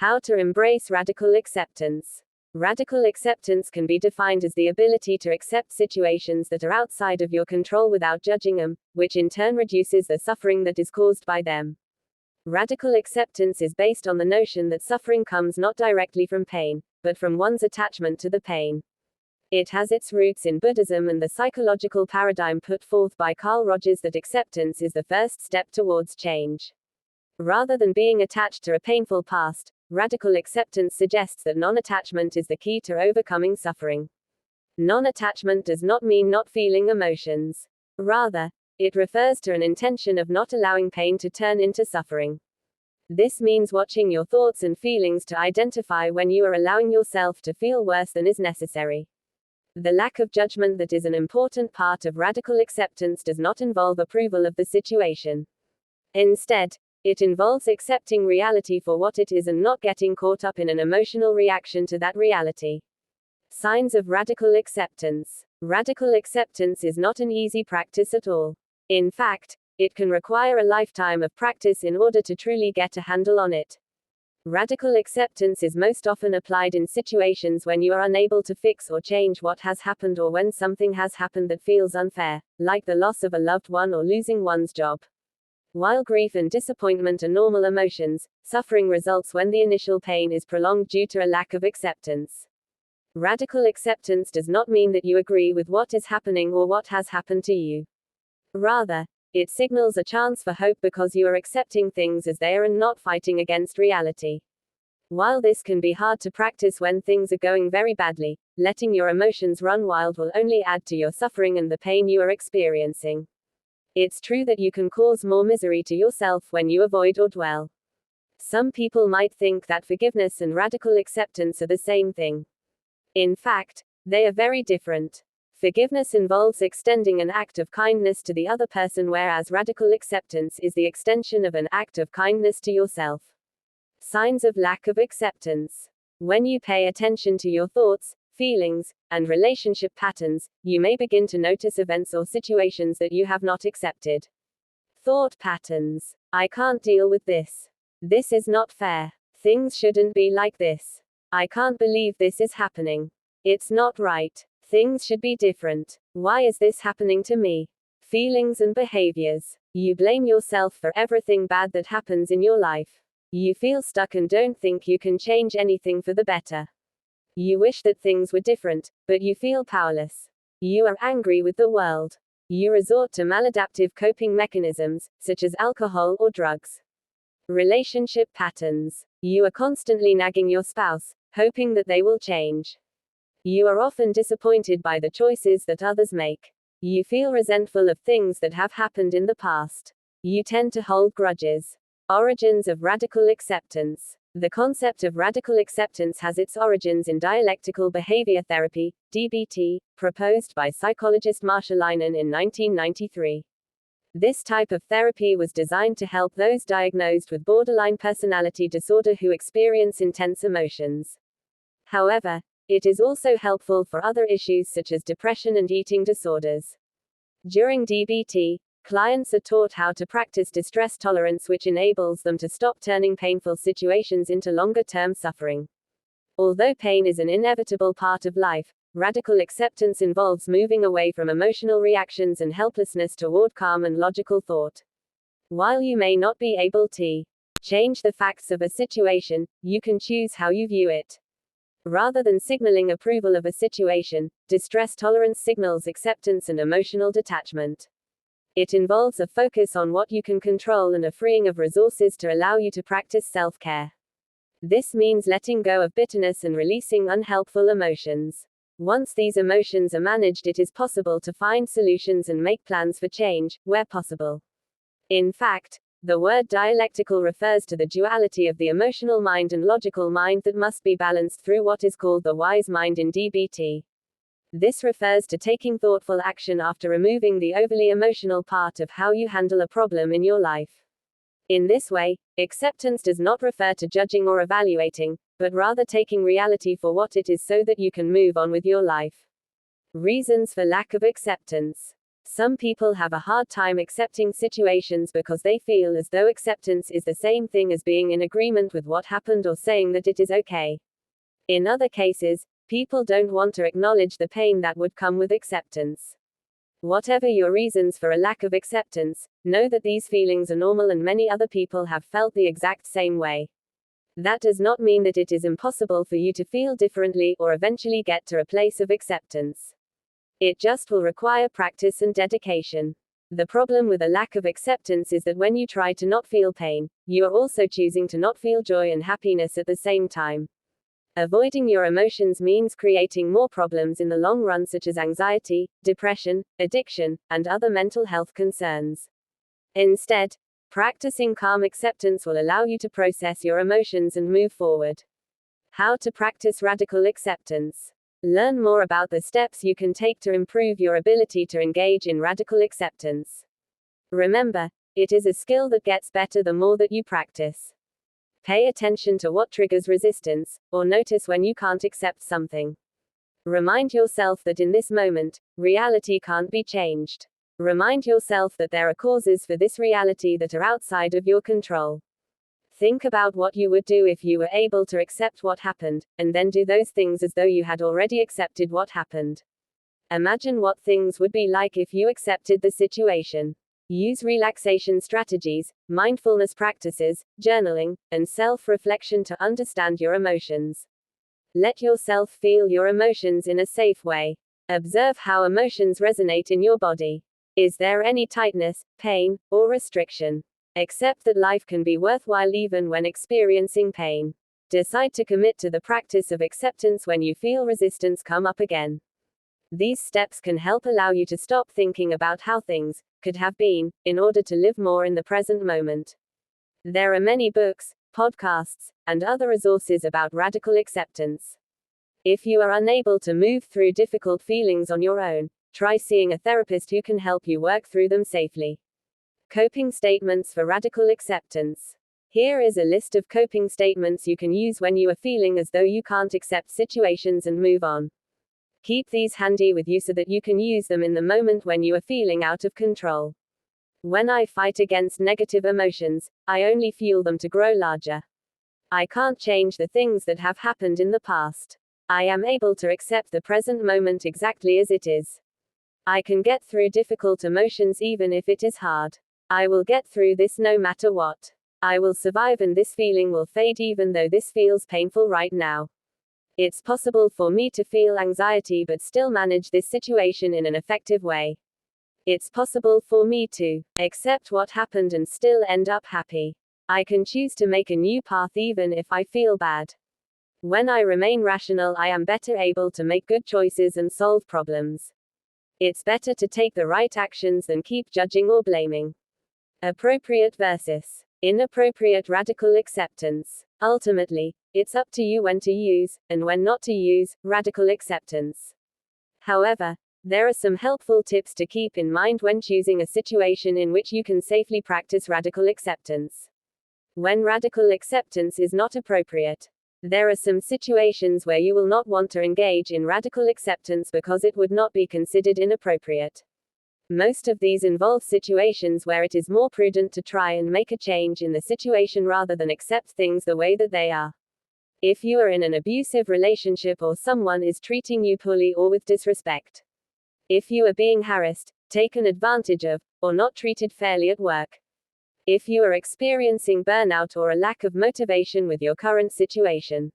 How to embrace radical acceptance. Radical acceptance can be defined as the ability to accept situations that are outside of your control without judging them, which in turn reduces the suffering that is caused by them. Radical acceptance is based on the notion that suffering comes not directly from pain, but from one's attachment to the pain. It has its roots in Buddhism and the psychological paradigm put forth by Carl Rogers that acceptance is the first step towards change. Rather than being attached to a painful past, radical acceptance suggests that non-attachment is the key to overcoming suffering. Non-attachment does not mean not feeling emotions. Rather, it refers to an intention of not allowing pain to turn into suffering. This means watching your thoughts and feelings to identify when you are allowing yourself to feel worse than is necessary. The lack of judgment that is an important part of radical acceptance does not involve approval of the situation. Instead, it involves accepting reality for what it is and not getting caught up in an emotional reaction to that reality. Signs of radical acceptance. Radical acceptance is not an easy practice at all. In fact, it can require a lifetime of practice in order to truly get a handle on it. Radical acceptance is most often applied in situations when you are unable to fix or change what has happened, or when something has happened that feels unfair, like the loss of a loved one or losing one's job. While grief and disappointment are normal emotions, suffering results when the initial pain is prolonged due to a lack of acceptance. Radical acceptance does not mean that you agree with what is happening or what has happened to you. Rather, it signals a chance for hope because you are accepting things as they are and not fighting against reality. While this can be hard to practice when things are going very badly, letting your emotions run wild will only add to your suffering and the pain you are experiencing. It's true that you can cause more misery to yourself when you avoid or dwell. Some people might think that forgiveness and radical acceptance are the same thing. In fact, they are very different. Forgiveness involves extending an act of kindness to the other person, whereas radical acceptance is the extension of an act of kindness to yourself. Signs of lack of acceptance. When you pay attention to your thoughts, feelings, and relationship patterns, you may begin to notice events or situations that you have not accepted. Thought patterns. I can't deal with this. This is not fair. Things shouldn't be like this. I can't believe this is happening. It's not right. Things should be different. Why is this happening to me? Feelings and behaviors. You blame yourself for everything bad that happens in your life. You feel stuck and don't think you can change anything for the better. You wish that things were different, but you feel powerless. You are angry with the world. You resort to maladaptive coping mechanisms, such as alcohol or drugs. Relationship patterns. You are constantly nagging your spouse, hoping that they will change. You are often disappointed by the choices that others make. You feel resentful of things that have happened in the past. You tend to hold grudges. Origins of radical acceptance. The concept of radical acceptance has its origins in dialectical behavior therapy, DBT, proposed by psychologist Marshallainen in 1993. This type of therapy was designed to help those diagnosed with borderline personality disorder who experience intense emotions. However, it is also helpful for other issues such as depression and eating disorders. During DBT, clients are taught how to practice distress tolerance, which enables them to stop turning painful situations into longer-term suffering. Although pain is an inevitable part of life, radical acceptance involves moving away from emotional reactions and helplessness toward calm and logical thought. While you may not be able to change the facts of a situation, you can choose how you view it. Rather than signaling approval of a situation, distress tolerance signals acceptance and emotional detachment. It involves a focus on what you can control and a freeing of resources to allow you to practice self-care. This means letting go of bitterness and releasing unhelpful emotions. Once these emotions are managed, it is possible to find solutions and make plans for change, where possible. In fact, the word dialectical refers to the duality of the emotional mind and logical mind that must be balanced through what is called the wise mind in DBT. This refers to taking thoughtful action after removing the overly emotional part of how you handle a problem in your life. In this way, acceptance does not refer to judging or evaluating, but rather taking reality for what it is so that you can move on with your life. Reasons for lack of acceptance. Some people have a hard time accepting situations because they feel as though acceptance is the same thing as being in agreement with what happened or saying that it is okay. In other cases, people don't want to acknowledge the pain that would come with acceptance. Whatever your reasons for a lack of acceptance, know that these feelings are normal and many other people have felt the exact same way. That does not mean that it is impossible for you to feel differently or eventually get to a place of acceptance. It just will require practice and dedication. The problem with a lack of acceptance is that when you try to not feel pain, you are also choosing to not feel joy and happiness at the same time. Avoiding your emotions means creating more problems in the long run, such as anxiety, depression, addiction, and other mental health concerns. Instead, practicing calm acceptance will allow you to process your emotions and move forward. How to practice radical acceptance. Learn more about the steps you can take to improve your ability to engage in radical acceptance. Remember, it is a skill that gets better the more that you practice. Pay attention to what triggers resistance, or notice when you can't accept something. Remind yourself that in this moment, reality can't be changed. Remind yourself that there are causes for this reality that are outside of your control. Think about what you would do if you were able to accept what happened, and then do those things as though you had already accepted what happened. Imagine what things would be like if you accepted the situation. Use relaxation strategies, mindfulness practices, journaling, and self-reflection to understand your emotions. Let yourself feel your emotions in a safe way. Observe how emotions resonate in your body. Is there any tightness, pain, or restriction? Accept that life can be worthwhile even when experiencing pain. Decide to commit to the practice of acceptance when you feel resistance come up again. These steps can help allow you to stop thinking about how things could have been, in order to live more in the present moment. There are many books, podcasts, and other resources about radical acceptance. If you are unable to move through difficult feelings on your own, try seeing a therapist who can help you work through them safely. Coping statements for radical acceptance. Here is a list of coping statements you can use when you are feeling as though you can't accept situations and move on. Keep these handy with you so that you can use them in the moment when you are feeling out of control. When I fight against negative emotions, I only fuel them to grow larger. I can't change the things that have happened in the past. I am able to accept the present moment exactly as it is. I can get through difficult emotions even if it is hard. I will get through this no matter what. I will survive and this feeling will fade even though this feels painful right now. It's possible for me to feel anxiety but still manage this situation in an effective way. It's possible for me to accept what happened and still end up happy. I can choose to make a new path even if I feel bad. When I remain rational, I am better able to make good choices and solve problems. It's better to take the right actions than keep judging or blaming. Appropriate versus inappropriate radical acceptance. Ultimately, it's up to you when to use, and when not to use, radical acceptance. However, there are some helpful tips to keep in mind when choosing a situation in which you can safely practice radical acceptance. When radical acceptance is not appropriate. There are some situations where you will not want to engage in radical acceptance because it would not be considered inappropriate. Most of these involve situations where it is more prudent to try and make a change in the situation rather than accept things the way that they are. If you are in an abusive relationship or someone is treating you poorly or with disrespect. If you are being harassed, taken advantage of, or not treated fairly at work. If you are experiencing burnout or a lack of motivation with your current situation.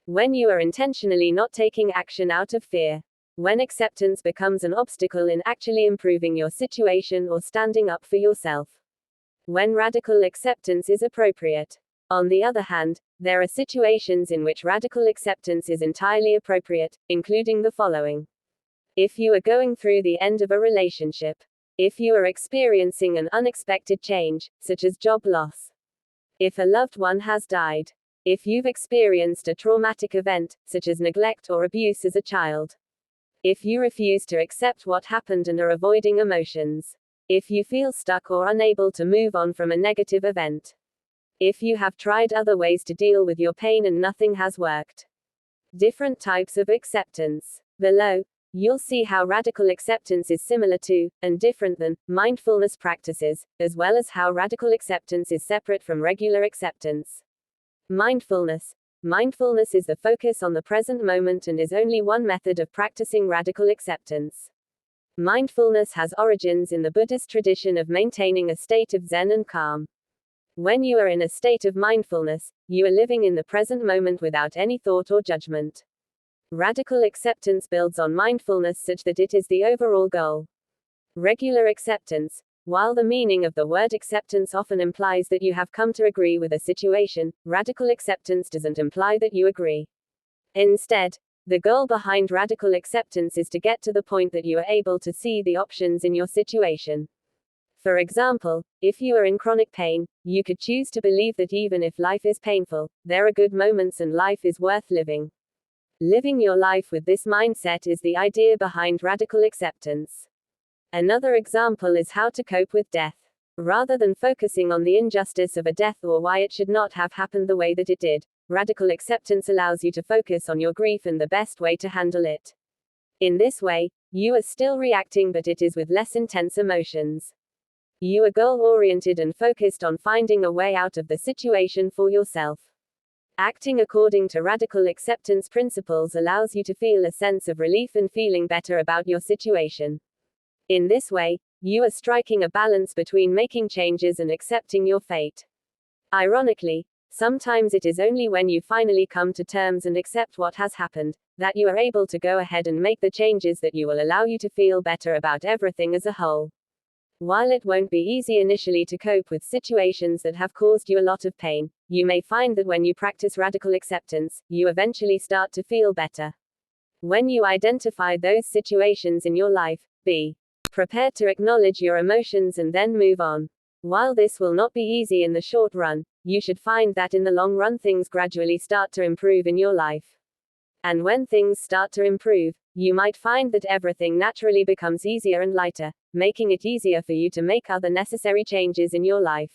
When you are intentionally not taking action out of fear. When acceptance becomes an obstacle in actually improving your situation or standing up for yourself. When radical acceptance is appropriate. On the other hand, there are situations in which radical acceptance is entirely appropriate, including the following. If you are going through the end of a relationship. If you are experiencing an unexpected change, such as job loss. If a loved one has died. If you've experienced a traumatic event, such as neglect or abuse as a child. If you refuse to accept what happened and are avoiding emotions. If you feel stuck or unable to move on from a negative event. If you have tried other ways to deal with your pain and nothing has worked. Different types of acceptance. Below You'll see how radical acceptance is similar to, and different than, mindfulness practices, as well as how radical acceptance is separate from regular acceptance. Mindfulness. Mindfulness is the focus on the present moment and is only one method of practicing radical acceptance. Mindfulness has origins in the Buddhist tradition of maintaining a state of Zen and calm. When you are in a state of mindfulness, you are living in the present moment without any thought or judgment. Radical acceptance builds on mindfulness such that it is the overall goal. Regular acceptance. While the meaning of the word acceptance often implies that you have come to agree with a situation, radical acceptance doesn't imply that you agree. Instead, the goal behind radical acceptance is to get to the point that you are able to see the options in your situation. For example, if you are in chronic pain, you could choose to believe that even if life is painful, there are good moments and life is worth living. Living your life with this mindset is the idea behind radical acceptance. Another example is how to cope with death. Rather than focusing on the injustice of a death or why it should not have happened the way that it did, radical acceptance allows you to focus on your grief and the best way to handle it. In this way, you are still reacting, but it is with less intense emotions. You are goal-oriented and focused on finding a way out of the situation for yourself. Acting according to radical acceptance principles allows you to feel a sense of relief and feeling better about your situation. In this way, you are striking a balance between making changes and accepting your fate. Ironically, sometimes it is only when you finally come to terms and accept what has happened, that you are able to go ahead and make the changes that you will allow you to feel better about everything as a whole. While it won't be easy initially to cope with situations that have caused you a lot of pain, you may find that when you practice radical acceptance, you eventually start to feel better. When you identify those situations in your life, be prepared to acknowledge your emotions and then move on. While this will not be easy in the short run, you should find that in the long run things gradually start to improve in your life. And when things start to improve, you might find that everything naturally becomes easier and lighter, making it easier for you to make other necessary changes in your life.